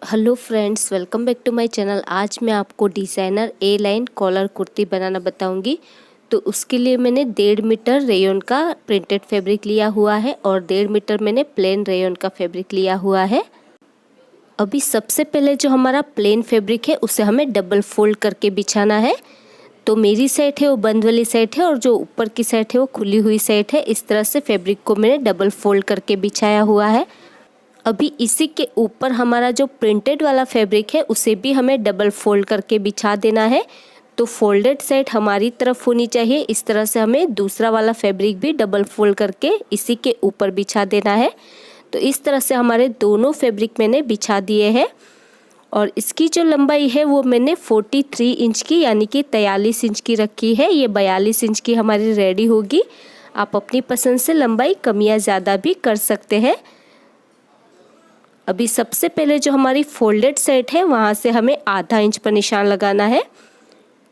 Hello friends, welcome back to my channel. आज मैं आपको designer A line collar kurti बनाना बताऊंगी। तो उसके लिए मैंने 1.5 मीटर रेयन का प्रिंटेड फैब्रिक लिया हुआ है और 1.5 मीटर मैंने प्लेन रेयन का फैब्रिक लिया हुआ है। अभी सबसे पहले जो हमारा प्लेन फैब्रिक है उसे हमें डबल फोल्ड करके बिछाना है। तो मेरी साइड है वो बंद वाली साइड है और जो ऊपर की साइड है वो खुली हुई साइड है। इस तरह से फैब्रिक को मैंने डबल फोल्ड करके बिछाया हुआ है। अभी इसी के ऊपर हमारा जो प्रिंटेड वाला फैब्रिक है उसे भी हमें डबल फोल्ड करके बिछा देना है। तो फोल्डेड साइड हमारी तरफ होनी चाहिए। इस तरह से हमें दूसरा वाला फैब्रिक भी डबल फोल्ड करके इसी के ऊपर बिछा देना है। तो इस तरह से हमारे दोनों फैब्रिक मैंने बिछा दिए हैं और इसकी जो लंबाई है वो मैंने 43 इंच की यानी कि 43 इंच की रखी है। ये 42 इंच की हमारी रेडी होगी। आप अपनी पसंद से लंबाई कम या ज़्यादा भी कर सकते हैं। अभी सबसे पहले जो हमारी फोल्डेड साइड है वहाँ से हमें आधा इंच पर निशान लगाना है।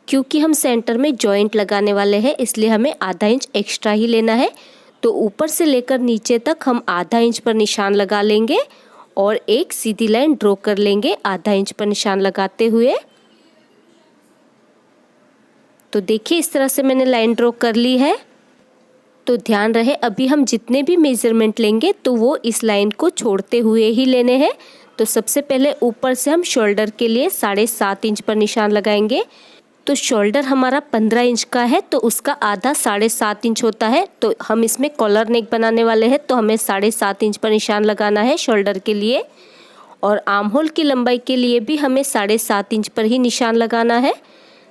क्योंकि हम सेंटर में जॉइंट लगाने वाले हैं इसलिए हमें आधा इंच एक्स्ट्रा ही लेना है। तो ऊपर से लेकर नीचे तक हम आधा इंच पर निशान लगा लेंगे और एक सीधी लाइन ड्रॉ कर लेंगे आधा इंच पर निशान लगाते हुए। तो देखिए इस तरह से मैंने लाइन ड्रॉ कर ली है। तो ध्यान रहे अभी हम जितने भी मेज़रमेंट लेंगे तो वो इस लाइन को छोड़ते हुए ही लेने हैं। तो सबसे पहले ऊपर से हम शोल्डर के लिए 7.5 इंच पर निशान लगाएंगे। तो शोल्डर हमारा 15 इंच का है तो उसका आधा 7.5 इंच होता है। तो हम इसमें कॉलर नेक बनाने वाले हैं तो हमें 7.5 इंच पर निशान लगाना है शोल्डर के लिए। और आर्म होल की लंबाई के लिए भी हमें 7.5 इंच पर ही निशान लगाना है।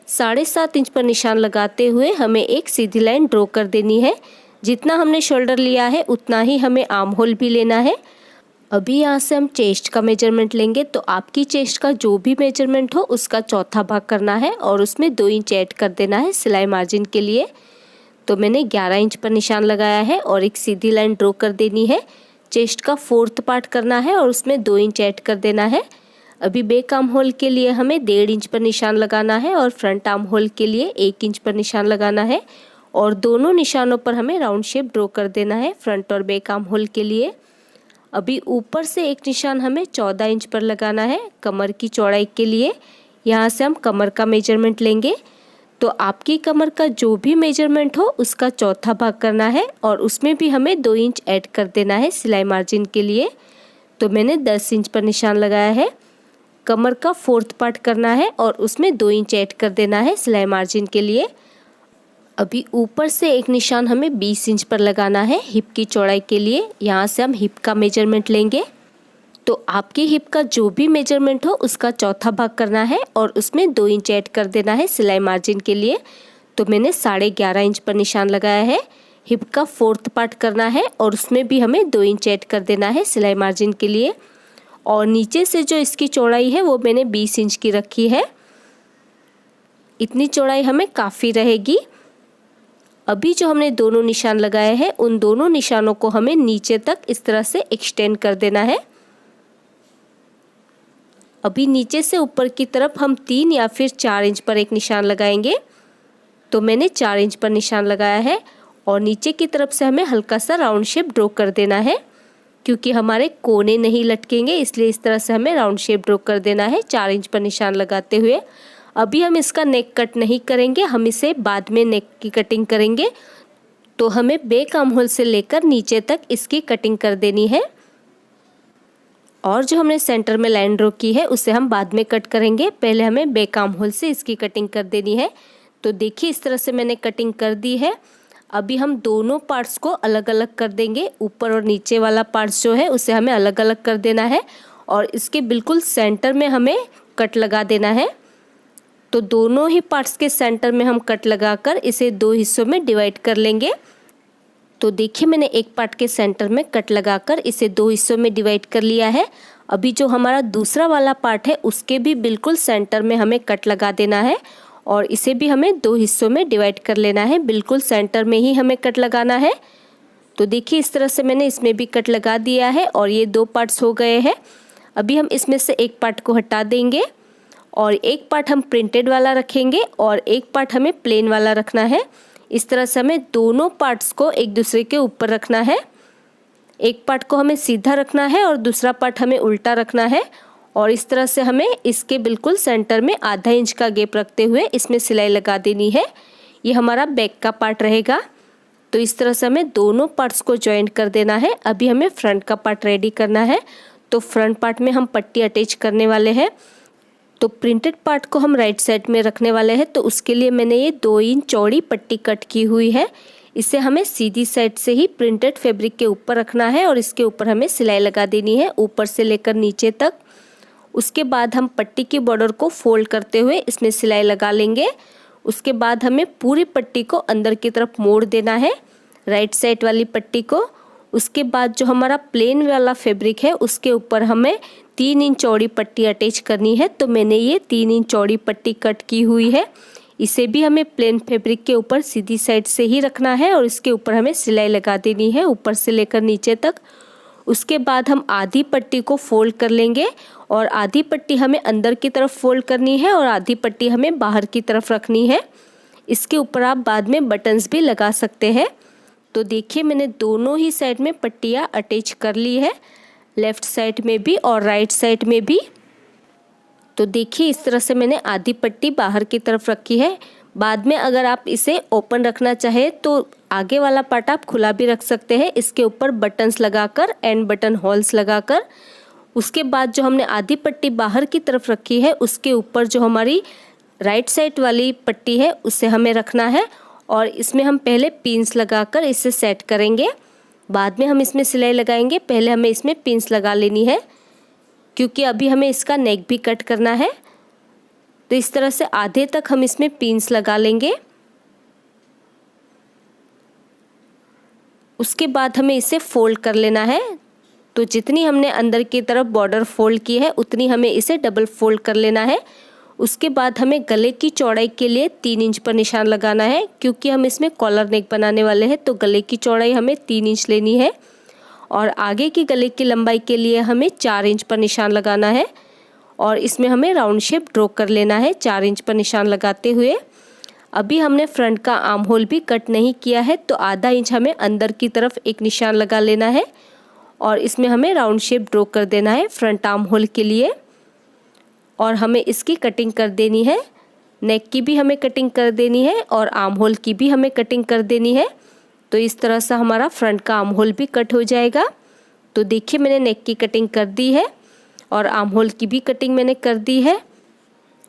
7.5 इंच पर निशान लगाते हुए हमें एक सीधी लाइन ड्रॉ कर देनी है। जितना हमने शोल्डर लिया है उतना ही हमें आर्म होल भी लेना है। अभी यहाँ से हम चेस्ट का मेजरमेंट लेंगे। तो आपकी चेस्ट का जो भी मेजरमेंट हो उसका चौथा भाग करना है और उसमें 2 इंच ऐड कर देना है सिलाई मार्जिन के लिए। तो मैंने 11 इंच पर निशान लगाया है और एक सीधी लाइन ड्रॉ कर देनी है। चेस्ट का 4th पार्ट करना है और उसमें 2 इंच ऐड कर देना है। अभी बैक आर्म होल के लिए हमें 1.5 इंच पर निशान लगाना है और फ्रंट आर्म होल के लिए 1 इंच पर निशान लगाना है। और दोनों निशानों पर हमें राउंड शेप ड्रॉ कर देना है फ्रंट और बैक आर्म होल के लिए। अभी ऊपर से एक निशान हमें 14 इंच पर लगाना है कमर की चौड़ाई के लिए। यहाँ से हम कमर का मेजरमेंट लेंगे। तो आपकी कमर का जो भी मेजरमेंट हो उसका चौथा भाग करना है और उसमें भी हमें 2 इंच ऐड कर देना है सिलाई मार्जिन के लिए। तो मैंने 10 इंच पर निशान लगाया है। कमर का 4th पार्ट करना है और उसमें 2 इंच ऐड कर देना है सिलाई मार्जिन के लिए। अभी ऊपर से एक निशान हमें 20 इंच पर लगाना है हिप की चौड़ाई के लिए। यहाँ से हम हिप का मेजरमेंट लेंगे। तो आपकी हिप का जो भी मेजरमेंट हो उसका चौथा भाग करना है और उसमें 2 इंच ऐड कर देना है सिलाई मार्जिन के लिए। तो मैंने 11.5 इंच पर निशान लगाया है। हिप का 4th पार्ट करना है और उसमें भी हमें 2 इंच ऐड कर देना है सिलाई मार्जिन के लिए। और नीचे से जो इसकी चौड़ाई है वो मैंने 20 इंच की रखी है। इतनी चौड़ाई हमें काफ़ी रहेगी। अभी जो हमने दोनों निशान लगाए हैं उन दोनों निशानों को हमें नीचे तक इस तरह से एक्सटेंड कर देना है। अभी नीचे से ऊपर की तरफ हम 3 या फिर 4 इंच पर एक निशान लगाएंगे। तो मैंने 4 इंच पर निशान लगाया है और नीचे की तरफ से हमें हल्का सा राउंड शेप ड्रॉ कर देना है। क्योंकि हमारे कोने नहीं लटकेंगे इसलिए इस तरह से हमें राउंड शेप ड्रॉ कर देना है 4 इंच पर निशान लगाते हुए। अभी हम इसका नेक कट नहीं करेंगे, हम इसे बाद में नेक की कटिंग करेंगे। तो हमें बैक आर्म होल से लेकर नीचे तक इसकी कटिंग कर देनी है। और जो हमने सेंटर में लाइन ड्रॉ की है उसे हम बाद में कट करेंगे। पहले हमें बैक आर्म होल से इसकी कटिंग कर देनी है। तो देखिए इस तरह से मैंने कटिंग कर दी है। अभी हम दोनों पार्ट्स को अलग अलग कर देंगे। ऊपर और नीचे वाला पार्ट्स जो है उसे हमें अलग अलग कर देना है और इसके बिल्कुल सेंटर में हमें कट लगा देना है। तो दोनों ही पार्ट्स के सेंटर में हम कट लगाकर इसे 2 हिस्सों में डिवाइड कर लेंगे। तो देखिए मैंने एक पार्ट के सेंटर में कट लगाकर इसे 2 हिस्सों में डिवाइड कर लिया है। अभी जो हमारा दूसरा वाला पार्ट है उसके भी बिल्कुल सेंटर में हमें कट लगा देना है और इसे भी हमें 2 हिस्सों में डिवाइड कर लेना है। बिल्कुल सेंटर में ही हमें कट लगाना है। तो देखिए इस तरह से मैंने इसमें भी कट लगा दिया है और ये 2 पार्ट्स हो गए हैं। अभी हम इसमें से एक पार्ट को हटा देंगे और एक पार्ट हम प्रिंटेड वाला रखेंगे और एक पार्ट हमें प्लेन वाला रखना है। इस तरह से हमें दोनों पार्ट्स को एक दूसरे के ऊपर रखना है। एक पार्ट को हमें सीधा रखना है और दूसरा पार्ट हमें उल्टा रखना है और इस तरह से हमें इसके बिल्कुल सेंटर में आधा इंच का गैप रखते हुए इसमें सिलाई लगा देनी है। ये हमारा बैक का पार्ट रहेगा। तो इस तरह से हमें दोनों पार्ट्स को जॉइंट कर देना है। अभी हमें फ्रंट का पार्ट रेडी करना है। तो फ्रंट पार्ट में हम पट्टी अटैच करने वाले हैं। तो प्रिंटेड पार्ट को हम राइट साइड में रखने वाले हैं। तो उसके लिए मैंने ये 2 इंच चौड़ी पट्टी कट की हुई है। इसे हमें सीधी साइड से ही प्रिंटेड फैब्रिक के ऊपर रखना है और इसके ऊपर हमें सिलाई लगा देनी है, ऊपर से लेकर नीचे तक। उसके बाद हम पट्टी की बॉर्डर को फोल्ड करते हुए इसमें सिलाई लगा लेंगे। उसके बाद हमें पूरी पट्टी को अंदर की तरफ मोड़ देना है, राइट साइड वाली पट्टी को। उसके बाद जो हमारा प्लेन वाला फैब्रिक है उसके ऊपर हमें 3 इंच चौड़ी पट्टी अटैच करनी है। तो मैंने ये 3 इंच चौड़ी पट्टी कट की हुई है। इसे भी हमें प्लेन फैब्रिक के ऊपर सीधी साइड से ही रखना है और इसके ऊपर हमें सिलाई लगा देनी है, ऊपर से लेकर नीचे तक। उसके बाद हम आधी पट्टी को फोल्ड कर लेंगे और आधी पट्टी हमें अंदर की तरफ फोल्ड करनी है और आधी पट्टी हमें बाहर की तरफ रखनी है। इसके ऊपर आप बाद में बटन्स भी लगा सकते हैं। तो देखिए मैंने दोनों ही साइड में पट्टियाँ अटैच कर ली है, लेफ़्ट साइड में भी और राइट साइड में भी। तो देखिए इस तरह से मैंने आधी पट्टी बाहर की तरफ रखी है। बाद में अगर आप इसे ओपन रखना चाहे तो आगे वाला पार्ट आप खुला भी रख सकते हैं, इसके ऊपर बटन्स लगाकर, एंड बटन होल्स लगाकर। उसके बाद जो हमने आधी पट्टी बाहर की तरफ रखी है उसके ऊपर जो हमारी राइट साइड वाली पट्टी है उसे हमें रखना है और इसमें हम पहले पिन्स लगाकर इसे सेट करेंगे। बाद में हम इसमें सिलाई लगाएंगे, पहले हमें इसमें पिन्स लगा लेनी है क्योंकि अभी हमें इसका नेक भी कट करना है। तो इस तरह से आधे तक हम इसमें पिन्स लगा लेंगे। उसके बाद हमें इसे फोल्ड कर लेना है। तो जितनी हमने अंदर की तरफ बॉर्डर फोल्ड की है उतनी हमें इसे डबल फोल्ड कर लेना है। उसके बाद हमें गले की चौड़ाई के लिए 3 इंच पर निशान लगाना है क्योंकि हम इसमें कॉलर नेक बनाने वाले हैं। तो गले की चौड़ाई हमें 3 इंच लेनी है और आगे की गले की लंबाई के लिए हमें 4 इंच पर निशान लगाना है और इसमें हमें राउंड शेप ड्रॉ कर लेना है 4 इंच पर निशान लगाते हुए। अभी हमने फ्रंट का आर्म होल भी कट नहीं किया है तो आधा इंच हमें अंदर की तरफ एक निशान लगा लेना है और इसमें हमें राउंड शेप ड्रॉ कर देना है फ्रंट आर्म होल के लिए और हमें इसकी कटिंग कर देनी है। नेक की भी हमें कटिंग कर देनी है और आर्म होल की भी हमें कटिंग कर देनी है। तो इस तरह से हमारा फ्रंट का आर्म होल भी कट हो जाएगा। तो देखिए मैंने नेक की कटिंग कर दी है और आर्म होल की भी कटिंग मैंने कर दी है।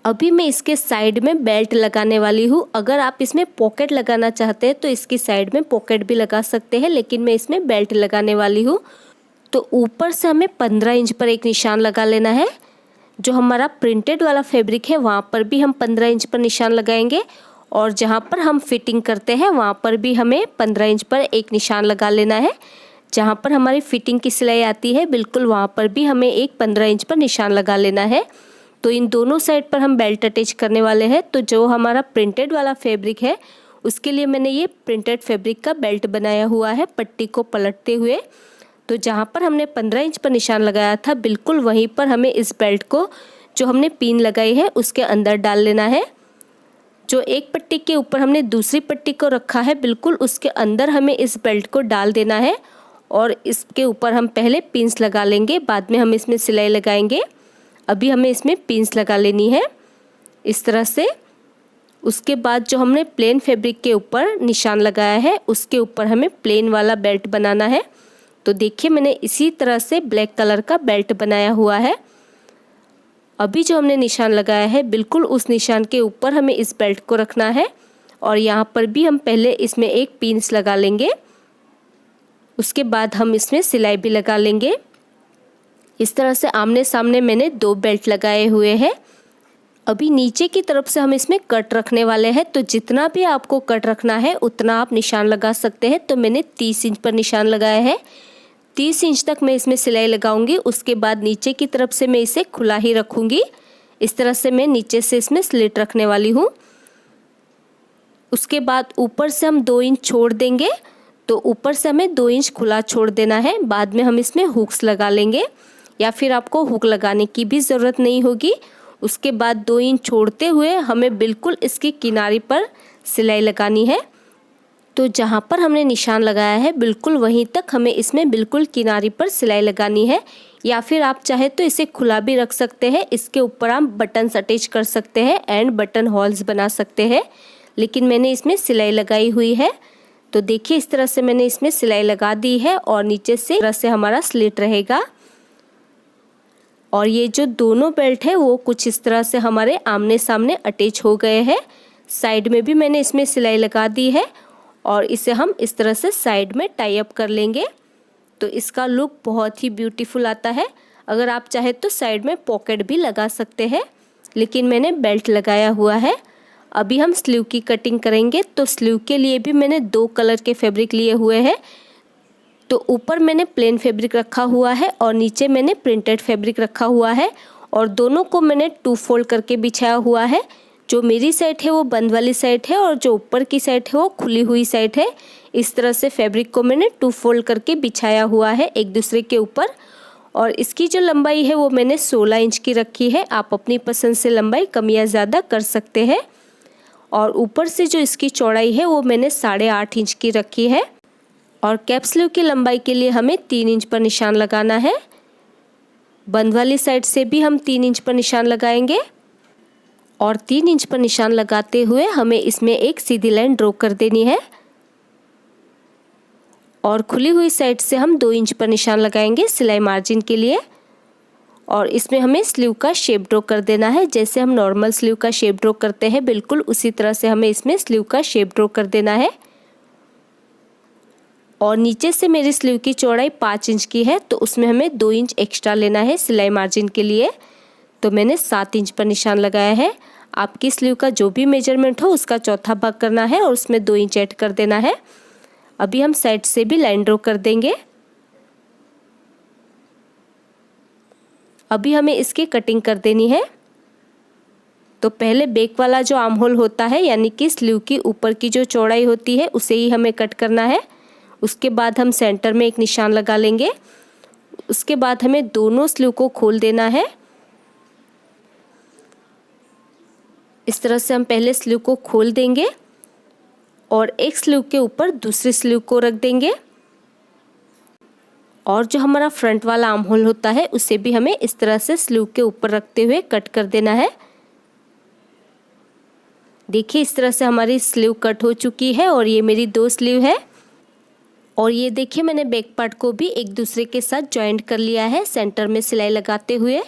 अभी मैं इसके साइड में बेल्ट लगाने वाली हूँ। अगर आप इसमें पॉकेट लगाना चाहते हैं तो इसकी साइड में पॉकेट भी लगा सकते हैं, लेकिन मैं इसमें बेल्ट लगाने वाली हूँ। तो ऊपर से हमें 15 इंच पर एक निशान लगा लेना है। जो हमारा प्रिंटेड वाला फैब्रिक है वहाँ पर भी हम 15 इंच पर निशान लगाएंगे और जहाँ पर हम फिटिंग करते हैं वहाँ पर भी हमें 15 इंच पर एक निशान लगा लेना है। जहाँ पर हमारी फिटिंग की सिलाई आती है बिल्कुल वहाँ पर भी हमें एक 15 इंच पर निशान लगा लेना है। तो इन दोनों साइड पर हम बेल्ट अटैच करने वाले हैं। तो जो हमारा प्रिंटेड वाला फैब्रिक है उसके लिए मैंने ये प्रिंटेड फैब्रिक का बेल्ट बनाया हुआ है पट्टी को पलटते हुए। तो जहाँ पर हमने 15 इंच पर निशान लगाया था बिल्कुल वहीं पर हमें इस बेल्ट को जो हमने पिन लगाई है उसके अंदर डाल लेना है। जो एक पट्टी के ऊपर हमने दूसरी पट्टी को रखा है बिल्कुल उसके अंदर हमें इस बेल्ट को डाल देना है और इसके ऊपर हम पहले पिन्स लगा लेंगे, बाद में हम इसमें सिलाई लगाएंगे। अभी हमें इसमें पिन्स लगा लेनी है इस तरह से। उसके बाद जो हमने प्लेन फैब्रिक के ऊपर निशान लगाया है उसके ऊपर हमें प्लेन वाला बेल्ट बनाना है। तो देखिए मैंने इसी तरह से ब्लैक कलर का बेल्ट बनाया हुआ है। अभी जो हमने निशान लगाया है बिल्कुल उस निशान के ऊपर हमें इस बेल्ट को रखना है और यहाँ पर भी हम पहले इसमें एक पिन्स लगा लेंगे। उसके बाद हम इसमें सिलाई भी लगा लेंगे। इस तरह से आमने सामने मैंने 2 बेल्ट लगाए हुए हैं। अभी नीचे की तरफ से हम इसमें कट रखने वाले हैं। तो जितना भी आपको कट रखना है उतना आप निशान लगा सकते हैं। तो मैंने 30 इंच पर निशान लगाया है। 30 इंच तक मैं इसमें सिलाई लगाऊंगी। उसके बाद नीचे की तरफ से मैं इसे खुला ही रखूंगी। इस तरह से मैं नीचे से इसमें स्लिट रखने वाली हूँ। उसके बाद ऊपर से हम 2 इंच छोड़ देंगे। तो ऊपर से हमें 2 इंच खुला छोड़ देना है। बाद में हम इसमें हुक्स लगा लेंगे या फिर आपको हुक लगाने की भी ज़रूरत नहीं होगी। उसके बाद 2 इंच छोड़ते हुए हमें बिल्कुल इसकी किनारे पर सिलाई लगानी है। तो जहाँ पर हमने निशान लगाया है बिल्कुल वहीं तक हमें इसमें बिल्कुल किनारे पर सिलाई लगानी है। या फिर आप चाहे तो इसे खुला भी रख सकते हैं। इसके ऊपर आप बटन्स अटैच कर सकते हैं एंड बटन होल्स बना सकते हैं, लेकिन मैंने इसमें सिलाई लगाई हुई है। तो देखिए इस तरह से मैंने इसमें सिलाई लगा दी है और नीचे से इस तरह से हमारा स्लिट रहेगा। और ये जो दोनों बेल्ट है वो कुछ इस तरह से हमारे आमने सामने अटैच हो गए हैं। साइड में भी मैंने इसमें सिलाई लगा दी है और इसे हम इस तरह से साइड में टाई अप कर लेंगे तो इसका लुक बहुत ही ब्यूटीफुल आता है। अगर आप चाहे तो साइड में पॉकेट भी लगा सकते हैं, लेकिन मैंने बेल्ट लगाया हुआ है। अभी हम स्लीव की कटिंग करेंगे। तो स्लीव के लिए भी मैंने 2 कलर के फैब्रिक लिए हुए हैं। तो ऊपर मैंने प्लेन फैब्रिक रखा हुआ है और नीचे मैंने प्रिंटेड फैब्रिक रखा हुआ है और दोनों को मैंने 2 फोल्ड करके बिछाया हुआ है। जो मेरी साइड है वो बंद वाली साइड है और जो ऊपर की साइड है वो खुली हुई साइड है। इस तरह से फैब्रिक को मैंने 2 फोल्ड करके बिछाया हुआ है एक दूसरे के ऊपर। और इसकी जो लंबाई है वो मैंने 16 इंच की रखी है। आप अपनी पसंद से लंबाई कम या ज़्यादा कर सकते हैं। और ऊपर से जो इसकी चौड़ाई है वो मैंने 8.5 इंच की रखी है। और कैप स्लीव की लंबाई के लिए हमें 3 इंच पर निशान लगाना है। बंद वाली साइड से भी हम 3 इंच पर निशान लगाएंगे और 3 इंच पर निशान लगाते हुए हमें इसमें एक सीधी लाइन ड्रॉ कर देनी है। और खुली हुई साइड से हम 2 इंच पर निशान लगाएंगे सिलाई मार्जिन के लिए। और इसमें हमें स्लीव का शेप ड्रॉ कर देना है। जैसे हम नॉर्मल स्लीव का शेप ड्रॉ करते हैं बिल्कुल उसी तरह से हमें इसमें स्लीव का शेप ड्रॉ कर देना है। और नीचे से मेरी स्लीव की चौड़ाई 5 इंच की है तो उसमें हमें 2 इंच एक्स्ट्रा लेना है सिलाई मार्जिन के लिए। तो मैंने 7 इंच पर निशान लगाया है। आपकी स्लीव का जो भी मेजरमेंट हो उसका चौथा भाग करना है और उसमें 2 इंच ऐड कर देना है। अभी हम साइड से भी लाइन ड्रॉ कर देंगे। अभी हमें इसकी कटिंग कर देनी है। तो पहले बैक वाला जो आर्म होल होता है यानी कि स्लीव की ऊपर की जो चौड़ाई होती है उसे ही हमें कट करना है। उसके बाद हम सेंटर में एक निशान लगा लेंगे। उसके बाद हमें दोनों स्लीव को खोल देना है। इस तरह से हम पहले स्लीव को खोल देंगे और एक स्लीव के ऊपर दूसरी स्लीव को रख देंगे। और जो हमारा फ्रंट वाला आर्म होल होता है उसे भी हमें इस तरह से स्लीव के ऊपर रखते हुए कट कर देना है। देखिए इस तरह से हमारी स्लीव कट हो चुकी है और ये मेरी 2 स्लीव है। और ये देखिए मैंने बैक पार्ट को भी एक दूसरे के साथ जॉइंट कर लिया है सेंटर में सिलाई लगाते हुए।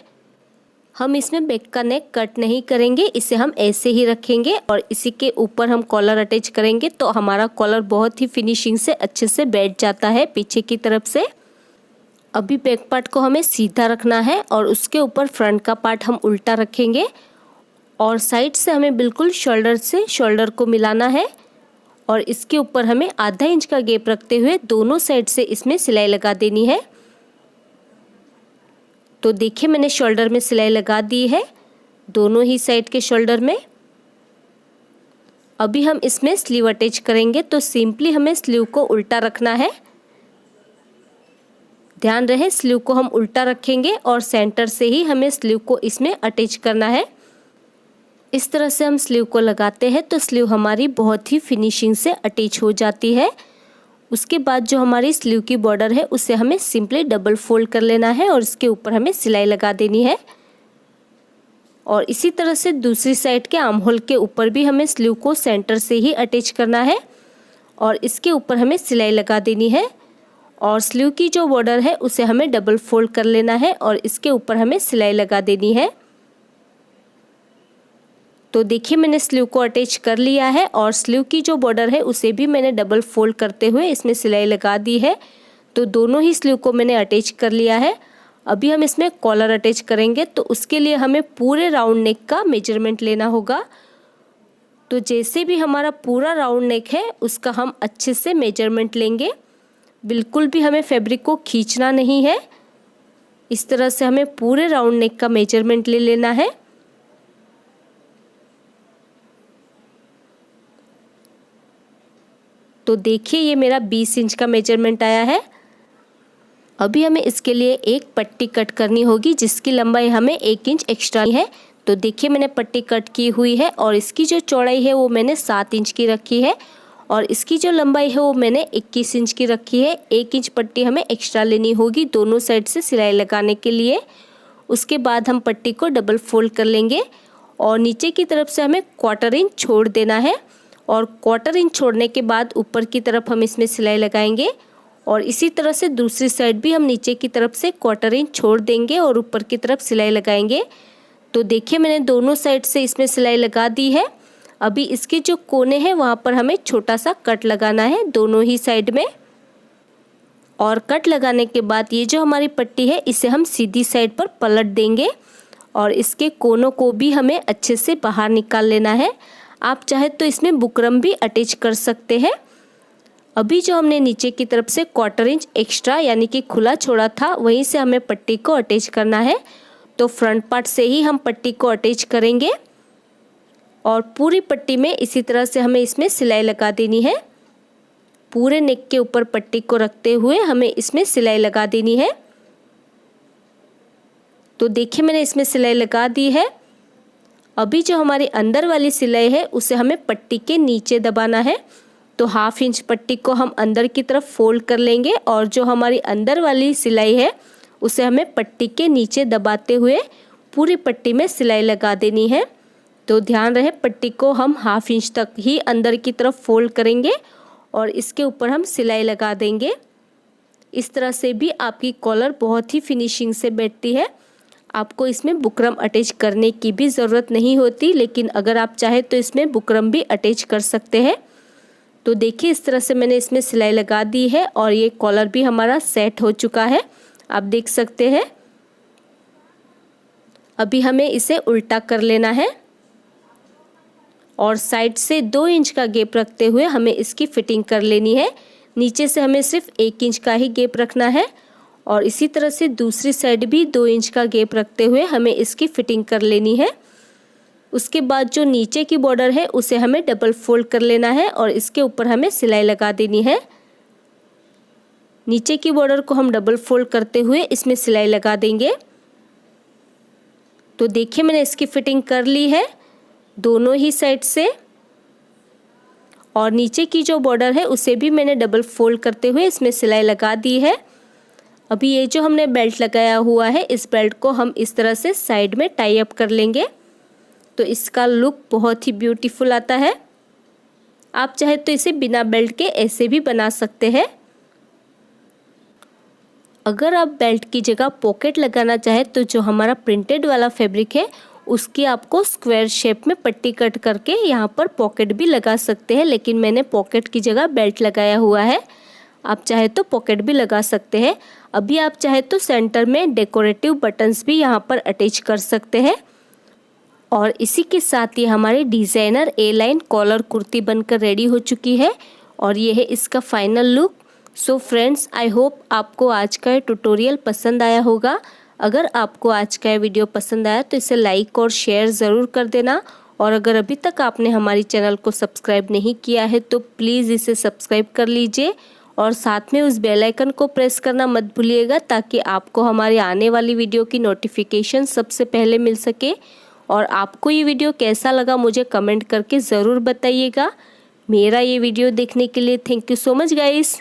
हम इसमें बैक का नेक कट नहीं करेंगे, इसे हम ऐसे ही रखेंगे और इसी के ऊपर हम कॉलर अटैच करेंगे तो हमारा कॉलर बहुत ही फिनिशिंग से अच्छे से बैठ जाता है पीछे की तरफ से। अभी बैक पार्ट को हमें सीधा रखना है और उसके ऊपर फ्रंट का पार्ट हम उल्टा रखेंगे और साइड से हमें बिल्कुल शोल्डर से शोल्डर को मिलाना है। और इसके ऊपर हमें आधा इंच का गैप रखते हुए दोनों साइड से इसमें सिलाई लगा देनी है। तो देखिए मैंने शोल्डर में सिलाई लगा दी है, दोनों ही साइड के शोल्डर में। अभी हम इसमें स्लीव अटैच करेंगे तो सिंपली हमें स्लीव को उल्टा रखना है। ध्यान रहे स्लीव को हम उल्टा रखेंगे और सेंटर से ही हमें स्लीव को इसमें अटैच करना है। इस तरह से हम स्लीव को लगाते हैं तो स्लीव हमारी बहुत ही फिनिशिंग से अटैच हो जाती है। उसके बाद जो हमारी स्लीव की बॉर्डर है उसे हमें सिंपली डबल फोल्ड कर लेना है और इसके ऊपर हमें सिलाई लगा देनी है। और इसी तरह से दूसरी साइड के आर्म होल के ऊपर भी हमें स्लीव को सेंटर से ही अटैच करना है और इसके ऊपर हमें सिलाई लगा देनी है। और स्लीव की जो बॉर्डर है उसे हमें डबल फोल्ड कर लेना है और इसके ऊपर हमें सिलाई लगा देनी है। तो देखिए मैंने स्लीव को अटैच कर लिया है और स्लीव की जो बॉर्डर है उसे भी मैंने डबल फोल्ड करते हुए इसमें सिलाई लगा दी है। तो दोनों ही स्लीव को मैंने अटैच कर लिया है। अभी हम इसमें कॉलर अटैच करेंगे तो उसके लिए हमें पूरे राउंड नेक का मेजरमेंट लेना होगा। तो जैसे भी हमारा पूरा राउंड नेक है उसका हम अच्छे से मेजरमेंट लेंगे। बिल्कुल भी हमें फैब्रिक को खींचना नहीं है। इस तरह से हमें पूरे राउंड नेक का मेजरमेंट ले लेना है। तो देखिए ये मेरा 20 इंच का मेजरमेंट आया है। अभी हमें इसके लिए एक पट्टी कट करनी होगी जिसकी लंबाई हमें 1 इंच एक्स्ट्रा है। तो देखिए मैंने पट्टी कट की हुई है और इसकी जो चौड़ाई है वो मैंने 7 इंच की रखी है और इसकी जो लंबाई है वो मैंने 21 इंच की रखी है। 1 इंच पट्टी हमें एक्स्ट्रा लेनी होगी दोनों साइड से सिलाई लगाने के लिए। उसके बाद हम पट्टी को डबल फोल्ड कर लेंगे और नीचे की तरफ से हमें 1/4 इंच छोड़ देना है और 1/4 इंच छोड़ने के बाद ऊपर की तरफ हम इसमें सिलाई लगाएंगे और इसी तरह से दूसरी साइड भी हम नीचे की तरफ से 1/4 इंच छोड़ देंगे और ऊपर की तरफ सिलाई लगाएंगे। तो देखिए मैंने दोनों साइड से इसमें सिलाई लगा दी है। अभी इसके जो कोने हैं वहाँ पर हमें छोटा सा कट लगाना है दोनों ही साइड में। और कट लगाने के बाद ये जो हमारी पट्टी है इसे हम सीधी साइड पर पलट देंगे और इसके कोनों को भी हमें अच्छे से बाहर निकाल लेना है। आप चाहे तो इसमें बुकरम भी अटैच कर सकते हैं। अभी जो हमने नीचे की तरफ से 1/4 इंच एक्स्ट्रा यानी कि खुला छोड़ा था वहीं से हमें पट्टी को अटैच करना है। तो फ्रंट पार्ट से ही हम पट्टी को अटैच करेंगे और पूरी पट्टी में इसी तरह से हमें इसमें सिलाई लगा देनी है। पूरे नेक के ऊपर पट्टी को रखते हुए हमें इसमें सिलाई लगा देनी है। तो देखिए मैंने इसमें सिलाई लगा दी है। अभी जो हमारी अंदर वाली सिलाई है उसे हमें पट्टी के नीचे दबाना है। तो 1/2 इंच पट्टी को हम अंदर की तरफ फोल्ड कर लेंगे और जो हमारी अंदर वाली सिलाई है उसे हमें पट्टी के नीचे दबाते हुए पूरी पट्टी में सिलाई लगा देनी है। तो ध्यान रहे पट्टी को हम 1/2 इंच तक ही अंदर की तरफ फोल्ड करेंगे और इसके ऊपर हम सिलाई लगा देंगे। इस तरह से भी आपकी कॉलर बहुत ही फिनिशिंग से बैठती है। आपको इसमें बुकरम अटैच करने की भी ज़रूरत नहीं होती, लेकिन अगर आप चाहे तो इसमें बुकरम भी अटैच कर सकते हैं। तो देखिए इस तरह से मैंने इसमें सिलाई लगा दी है और ये कॉलर भी हमारा सेट हो चुका है, आप देख सकते हैं। अभी हमें इसे उल्टा कर लेना है और साइड से 2 इंच का गैप रखते हुए हमें इसकी फिटिंग कर लेनी है। नीचे से हमें सिर्फ 1 इंच का ही गैप रखना है और इसी तरह से दूसरी साइड भी 2 इंच का गैप रखते हुए हमें इसकी फिटिंग कर लेनी है। उसके बाद जो नीचे की बॉर्डर है उसे हमें डबल फोल्ड कर लेना है और इसके ऊपर हमें सिलाई लगा देनी है। नीचे की बॉर्डर को हम डबल फोल्ड करते हुए इसमें सिलाई लगा देंगे। तो देखिए मैंने इसकी फिटिंग कर ली है दोनों ही साइड से और नीचे की जो बॉर्डर है उसे भी मैंने डबल फोल्ड करते हुए इसमें सिलाई लगा दी है। अभी ये जो हमने बेल्ट लगाया हुआ है इस बेल्ट को हम इस तरह से साइड में टाई अप कर लेंगे। तो इसका लुक बहुत ही ब्यूटीफुल आता है। आप चाहे तो इसे बिना बेल्ट के ऐसे भी बना सकते हैं। अगर आप बेल्ट की जगह पॉकेट लगाना चाहे तो जो हमारा प्रिंटेड वाला फैब्रिक है उसकी आपको स्क्वायर शेप में पट्टी कट करके यहाँ पर पॉकेट भी लगा सकते हैं, लेकिन मैंने पॉकेट की जगह बेल्ट लगाया हुआ है। आप चाहे तो पॉकेट भी लगा सकते हैं। अभी आप चाहे तो सेंटर में डेकोरेटिव बटन्स भी यहाँ पर अटैच कर सकते हैं। और इसी के साथ ही हमारी designer A line collar kurti बनकर रेडी हो चुकी है और ये है इसका final look. So friends, I hope आपको आज का ट्यूटोरियल पसंद आया होगा। अगर आपको आज का वीडियो पसंद आया तो इसे लाइक और शेयर ज़रूर कर देना और अगर अभी तक आपने हमारी चैनल को सब्सक्राइब नहीं किया है तो प्लीज़ इसे सब्सक्राइब कर लीजिए और साथ में उस बेल आइकन को प्रेस करना मत भूलिएगा ताकि आपको हमारी आने वाली वीडियो की नोटिफिकेशन सबसे पहले मिल सके। और आपको ये वीडियो कैसा लगा मुझे कमेंट करके ज़रूर बताइएगा। मेरा ये वीडियो देखने के लिए thank you so much guys.